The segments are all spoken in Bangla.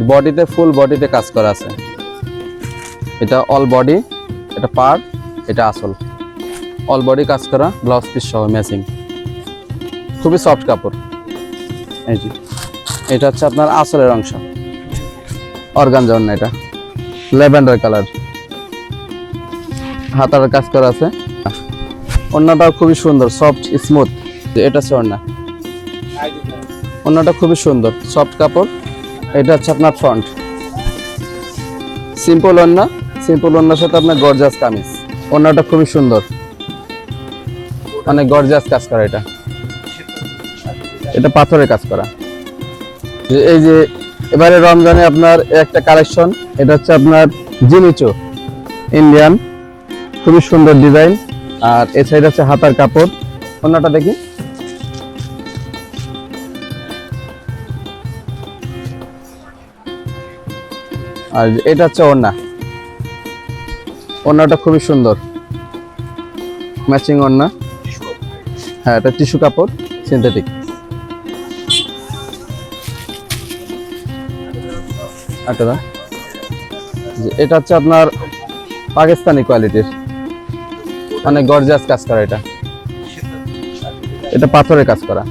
বডিতে ফুল বডিতে কাজ করা আছে। এটা অল বডি, এটা পার, এটা আসল। অল বডি কাজ করা, ব্লাউজ পিস সহ ম্যাচিং, খুবই সফট কাপড়। এই যে এটা হচ্ছে আপনার আসলের অংশ, অর্গানজা ওড়না, এটা ল্যাভেন্ডার কালার, হাতার কাজ করা আছে। ওড়নাটাও খুবই সুন্দর, সফট স্মুথ। এটা হচ্ছে ওড়না, ওড়নাটা খুবই সুন্দর সফট কাপড়। এটা হচ্ছে আপনার ফ্রন্ট, সিম্পল ওড়না, সিম্পল ওড়নার সাথে আপনার গর্জাস কামিজ। ওড়নাটা খুবই সুন্দর, অনেক গর্জাস কাজ করা। এটা পাথরের কাজ করা। এই যে এবারে রমজানে আপনার একটা কালেকশন, এটা হচ্ছে আপনার জিমিচু ইন্ডিয়ান, খুবই সুন্দর ডিজাইন। আর এই সাইড আছে হাতার কাপড়। ওড়নাটা দেখি, আর এটা হচ্ছে ওড়না, ওড়নাটা খুবই সুন্দর ম্যাচিং ওড়না। হ্যাঁ, এটা টিস্যু কাপড়, সিনথেটিক। এটা হচ্ছে আপনার পাকিস্তানি কোয়ালিটির, অনেক গর্জিয়াস কাজ করা। এটা পাথরের কাজ করা।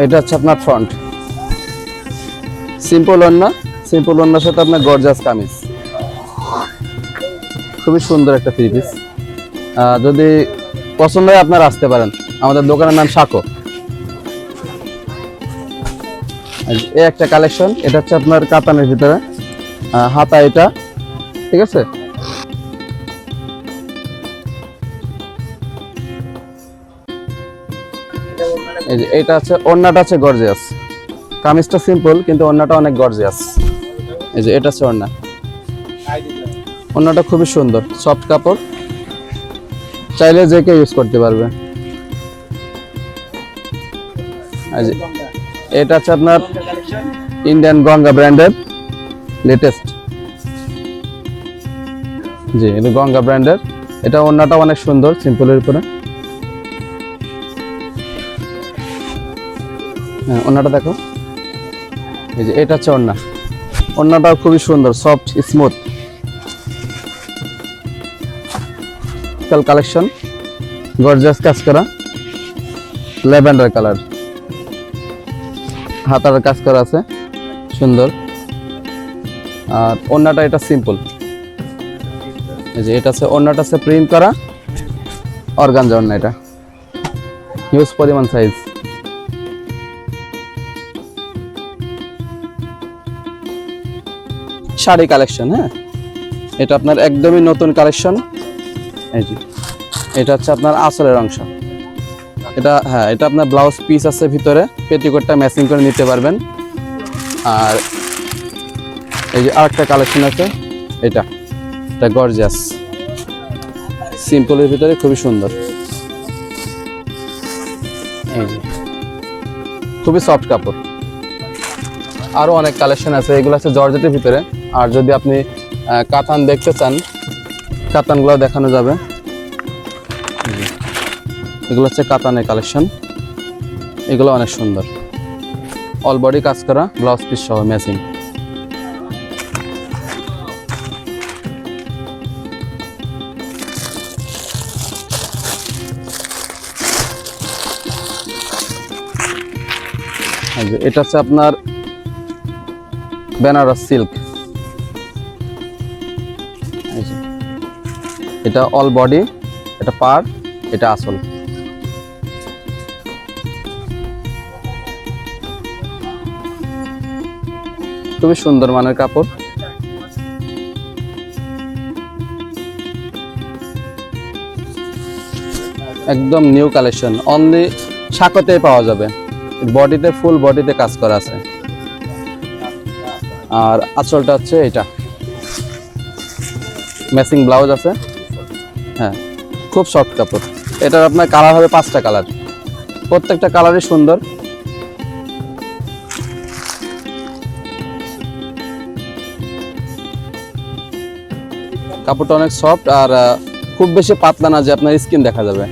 এটা হচ্ছে আপনার ফ্রন্ট, সিম্পল ওড়না, সিম্পল ওড়নার সাথে আপনার গর্জিয়াস কামিজ, খুবই সুন্দর একটা থ্রি পিস। যদি পছন্দ হয় আপনারা আসতে পারেন, আমাদের দোকানের নাম সাকো। এই একটা কালেকশন, এটা হচ্ছে আপনার কাতানের ভিতরে, হাতা এটা, ঠিক আছে। এটা আছে ওড়নাটা, আছে গর্জিয়াস, কামিজটা সিম্পল কিন্তু ওড়নাটা অনেক গর্জিয়াস। এই যে এটা আছে ওড়না, ওড়নাটা খুবই সুন্দর সফট কাপড়, চাইলে যে কেউ ইউজ করতে পারবে। এটা হচ্ছে আপনার ইন্ডিয়ান গঙ্গা ব্র্যান্ডের লেটেস্ট। জি, এটা গঙ্গা ব্র্যান্ডের। এটা ওড়নাটা অনেক সুন্দর, সিম্পলের উপরে। হ্যাঁ, ওড়নাটা দেখো। এই যে এটা হচ্ছে ওড়না, ওড়নাটাও খুবই সুন্দর, সফট স্মুথ কালেকশন, গর্জিয়াস কাজ করা, ল্যাভেন্ডার কালার, হাতার কাজ করা আছে সুন্দর। আর ওড়নাটা এটা সিম্পল। এই যে এটা আছে ওড়নাটা, আছে প্রিন্ট করা অর্গানজা ওড়না। এটা হিউজ পরিমাণ সাইজ। শাড়ি কালেকশন, হ্যাঁ, এটা আপনার একদমই নতুন কালেকশন। এই যে এটা হচ্ছে আপনার আসলের অংশ। এটা, হ্যাঁ, এটা আপনার ব্লাউজ পিস আছে ভিতরে, পেটিকোটটা ম্যাচিং করে নিতে পারবেন। আর এই যে আরেকটা কালেকশন আছে, এটা গর্জিয়াস, সিম্পলের ভিতরে খুবই সুন্দর। এই যে খুবই সফট কাপড়। আরো অনেক কালেকশন আছে, এগুলো আছে জর্জেটের ভিতরে। আর যদি আপনি কাতান দেখতে চান, কাতানগুলো দেখানো যাবে। এগুলো হচ্ছে কাতানের কালেকশন, এগুলো অনেক সুন্দর, অল বডি কাজ করা, ব্লাউজ পিস সহ ম্যাচিং। এটা হচ্ছে আপনার বেনারস সিল্ক। এটা অল বডি, এটা পার, এটা আসল। খুবই সুন্দর মানের কাপড়। একদম নিউ কালেকশন, অনলি সাকোতে পাওয়া যাবে। বডিতে ফুল বডিতে কাজ করা আছে। আর আঁচলটা হচ্ছে এটা, ম্যাচিং ব্লাউজ আছে। হ্যাঁ, খুব সফট কাপড়। এটার আপনার কালার হবে 5টা কালার, প্রত্যেকটা কালারই সুন্দর। কাপড়টা অনেক সফট, আর খুব বেশি পাতলা না যে আপনার স্কিন দেখা যাবে।